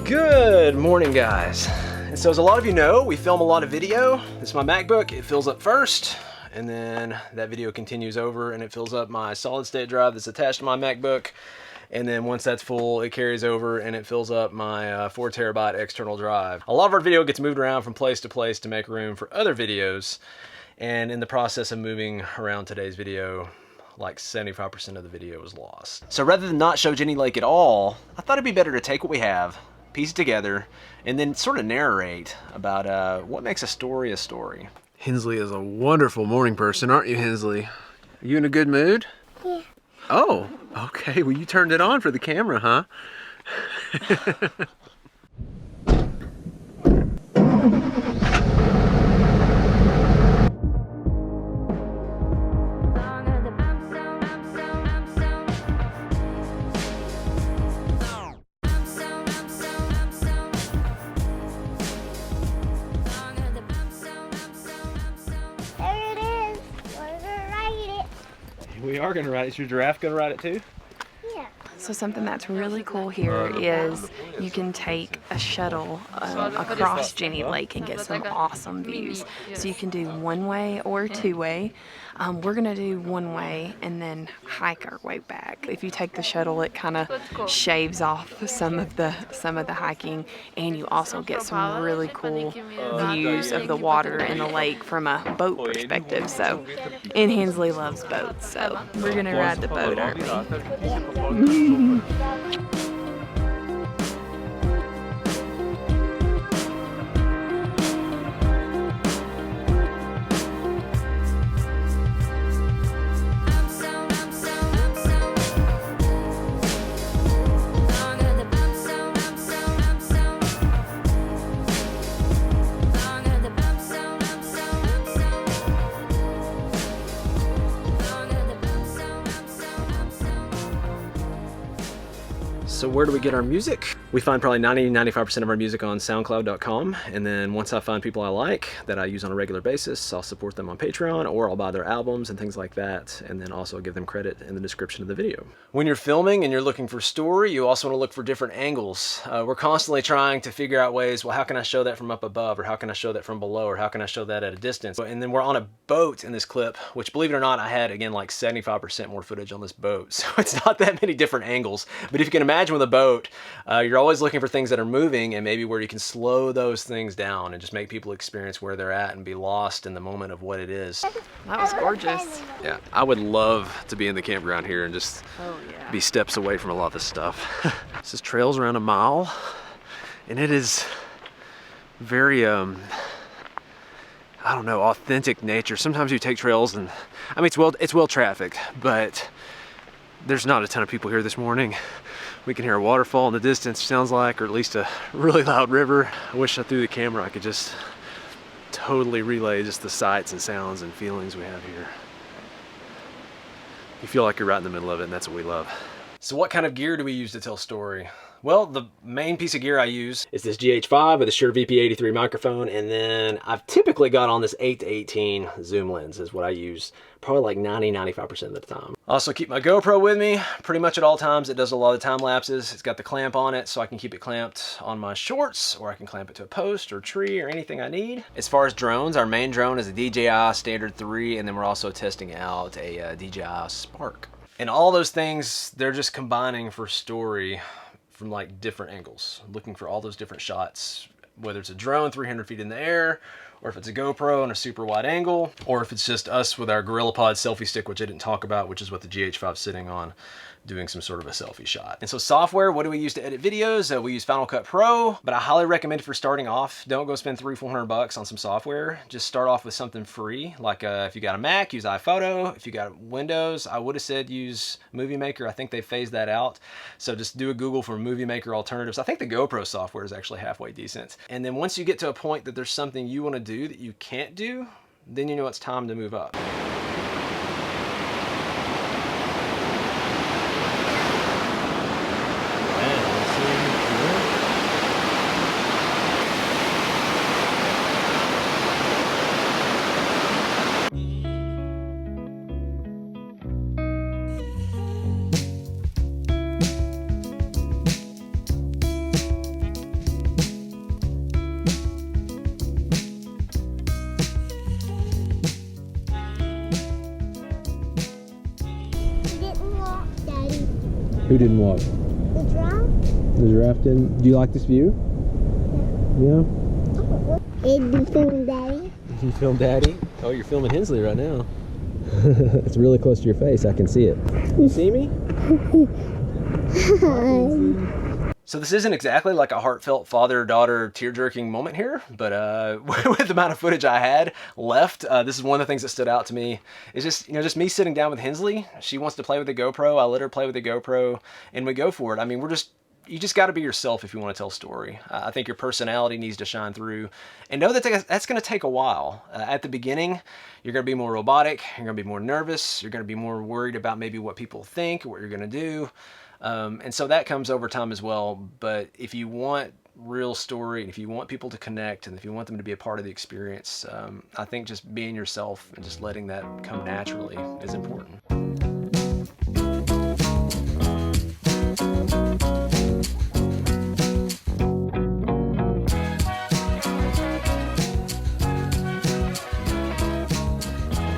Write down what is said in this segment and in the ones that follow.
Good morning, guys. And so as a lot of you know, we film a lot of video. This is my MacBook. It fills up first, and then that video continues over and it fills up my solid state drive that's attached to my MacBook. And then once that's full, it carries over and it fills up my 4 terabyte external drive. A lot of our video gets moved around from place to place to make room for other videos. And in the process of moving around today's video, like 75% of the video was lost. So rather than not show Jenny Lake at all, I thought it'd be better to take what we have, piece it together, and then sort of narrate about what makes a story a story. Hensley is a wonderful morning person, aren't you, Hensley? Are you in a good mood? Yeah. Oh, okay. Well, you turned it on for the camera, huh? We are gonna ride it. Is your giraffe gonna ride it too? Yeah. So something that's really cool here is you can take a shuttle across Jenny Lake and get some awesome views. So you can do one way or two way. We're gonna do one way and then hike our way back. If you take the shuttle, it kind of shaves off some of the hiking, and you also get some really cool views of the water and the lake from a boat perspective. So, and Hensley loves boats, so we're gonna ride the boat, aren't we? So where do we get our music? We find probably 90-95% of our music on SoundCloud.com, and then once I find people I like that I use on a regular basis, I'll support them on Patreon, or I'll buy their albums and things like that, and then also give them credit in the description of the video. When you're filming and you're looking for story, you also want to look for different angles. We're constantly trying to figure out ways, well, how can I show that from up above, or how can I show that from below, or how can I show that at a distance? And then we're on a boat in this clip, which, believe it or not, I had, again, like 75% more footage on this boat, so it's not that many different angles. But if you can imagine with a boat, you're always looking for things that are moving and maybe where you can slow those things down and just make people experience where they're at and be lost in the moment of what it is. That was gorgeous. Yeah, I would love to be in the campground here and just be steps away from a lot of this stuff. This is trails around a mile, and it is very, I don't know, authentic nature. Sometimes you take trails and, I mean, it's well trafficked, but there's not a ton of people here this morning. We can hear a waterfall in the distance, sounds like, or at least a really loud river. I wish I threw the camera, I could just totally relay just the sights and sounds and feelings we have here. You feel like you're right in the middle of it, and that's what we love. So what kind of gear do we use to tell story? Well, the main piece of gear I use is this GH5 with a Shure VP83 microphone, and then I've typically got on this 8-18 zoom lens is what I use probably like 90-95% of the time. I also keep my GoPro with me pretty much at all times. It does a lot of time lapses. It's got the clamp on it, so I can keep it clamped on my shorts, or I can clamp it to a post or tree or anything I need. As far as drones, our main drone is a DJI Standard 3, and then we're also testing out a DJI Spark. And all those things, they're just combining for story from like different angles, looking for all those different shots, whether it's a drone 300 feet in the air, or if it's a GoPro on a super wide angle, or if it's just us with our GorillaPod selfie stick, which I didn't talk about, which is what the GH5 is sitting on, doing some sort of a selfie shot. And so software, what do we use to edit videos? We use Final Cut Pro, but I highly recommend it for starting off. Don't go spend $300-400 on some software. Just start off with something free. Like if you got a Mac, use iPhoto. If you got Windows, I would have said use Movie Maker. I think they phased that out. So just do a Google for Movie Maker alternatives. I think the GoPro software is actually halfway decent. And then once you get to a point that there's something you want to do that you can't do, then you know it's time to move up. Daddy. Who didn't walk? The giraffe. The giraffe didn't. Do you like this view? Yeah. Did you film Daddy? Did you film Daddy? Oh, you're filming Hensley right now. It's really close to your face. I can see it. You see me? So this isn't exactly like a heartfelt father-daughter tear-jerking moment here, but with the amount of footage I had left, this is one of the things that stood out to me. It's just, just me sitting down with Hensley. She wants to play with the GoPro. I let her play with the GoPro, and we go for it. I mean, you just got to be yourself if you want to tell a story. I think your personality needs to shine through, and know that that's going to take a while. At the beginning, you're going to be more robotic. You're going to be more nervous. You're going to be more worried about maybe what people think, what you're going to do. And so that comes over time as well. But if you want real story, and if you want people to connect, and if you want them to be a part of the experience, I think just being yourself and just letting that come naturally is important.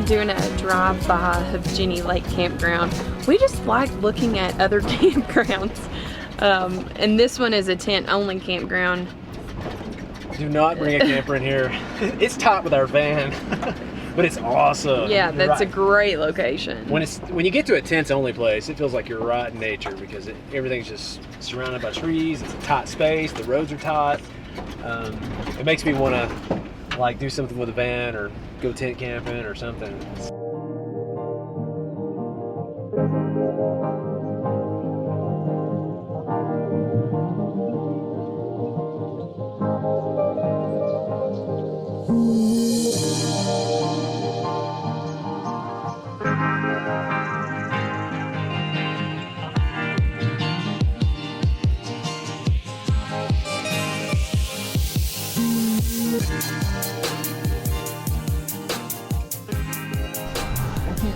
Doing a drive-by of Jenny Lake Campground. We just like looking at other campgrounds. And this one is a tent-only campground. Do not bring a camper in here. It's tight with our van, but it's awesome. Yeah, that's a great location. When you get to a tents-only place, it feels like you're right in nature because everything's just surrounded by trees. It's a tight space. The roads are tight. It makes me want to like do something with a van or go tent camping or something.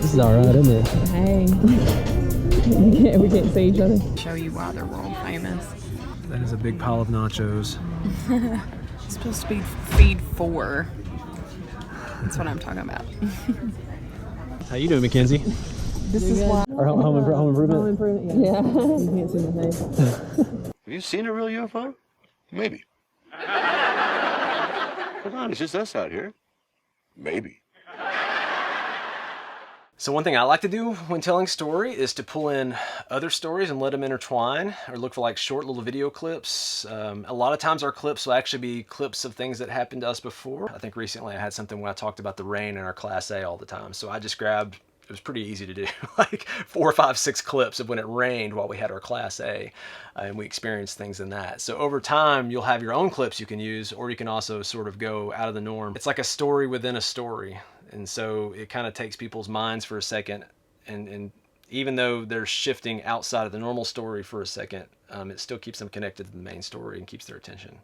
This is alright, isn't it? Hey. We can't see each other. Show you why they're world famous. That is a big pile of nachos. It's supposed to be feed 4. That's what I'm talking about. How you doing, Mackenzie? This is why. Or home improvement? Home improvement, yeah. You can't see my face. Have you seen a real UFO? Maybe. Come on, it's just us out here. Maybe. So one thing I like to do when telling story is to pull in other stories and let them intertwine, or look for like short little video clips. A lot of times our clips will actually be clips of things that happened to us before. I think recently I had something where I talked about the rain in our Class A all the time. So I just grabbed, it was pretty easy to do, like 4, 5, 6 clips of when it rained while we had our Class A, and we experienced things in that. So over time, you'll have your own clips you can use, or you can also sort of go out of the norm. It's like a story within a story. And so it kind of takes people's minds for a second, and even though they're shifting outside of the normal story for a second, it still keeps them connected to the main story and keeps their attention,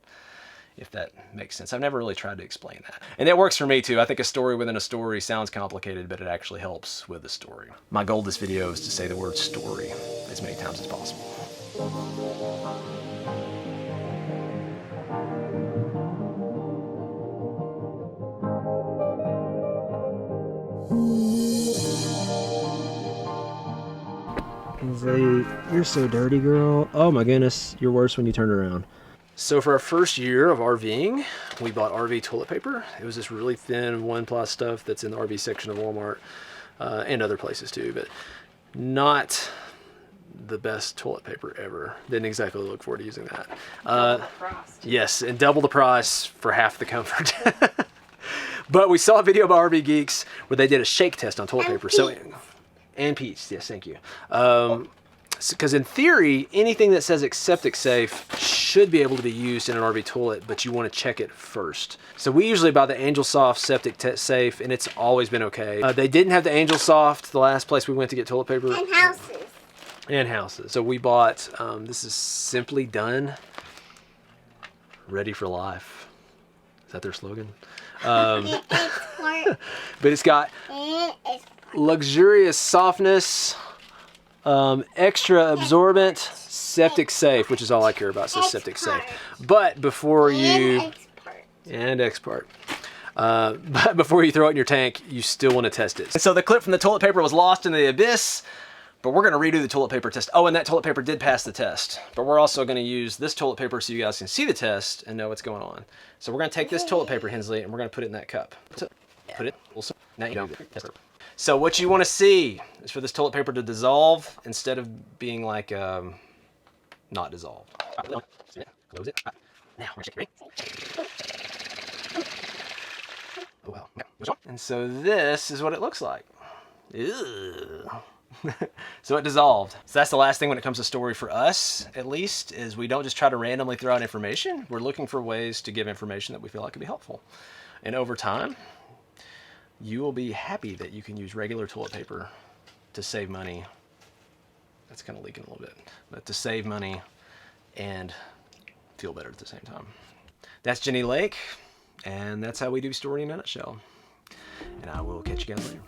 if that makes sense. I've never really tried to explain that. And that works for me too. I think a story within a story sounds complicated, but it actually helps with the story. My goal this video is to say the word story as many times as possible. You're so dirty, girl. Oh my goodness, you're worse when you turn around. So for our first year of RVing, we bought RV toilet paper. It was this really thin 1-ply stuff that's in the RV section of Walmart and other places too, but not the best toilet paper ever. Didn't exactly look forward to using that. Double the price. Yes, and double the price for half the comfort. But we saw a video by RV Geeks where they did a shake test on toilet paper. And Pete's, yes, thank you. Because in theory, anything that says septic safe should be able to be used in an RV toilet, but you want to check it first. So we usually buy the Angel Soft septic safe, and it's always been okay. They didn't have the Angel Soft the last place we went to get toilet paper. And houses. And houses. So we bought, this is Simply Done, Ready for Life. Is that their slogan? It is part. But it's got luxurious softness, extra absorbent, septic safe, which is all I care about, so septic safe. But before you... And expert. But before you throw it in your tank, you still want to test it. So the clip from the toilet paper was lost in the abyss, But we're gonna redo the toilet paper test. Oh, and that toilet paper did pass the test. But we're also gonna use this toilet paper so you guys can see the test and know what's going on. So we're gonna take this toilet paper, Hensley, and we're gonna put it in that cup. Put it, now you know. So what you wanna see is for this toilet paper to dissolve instead of being like, not dissolved. Close it. Now, we're ready. Oh, well. And so this is what it looks like. Ew. So it dissolved. So that's the last thing when it comes to story for us, at least, is we don't just try to randomly throw out information. We're looking for ways to give information that we feel like could be helpful. And over time, you will be happy that you can use regular toilet paper to save money. That's kind of leaking a little bit. But to save money and feel better at the same time. That's Jenny Lake, and that's how we do story in a nutshell. And I will catch you guys later.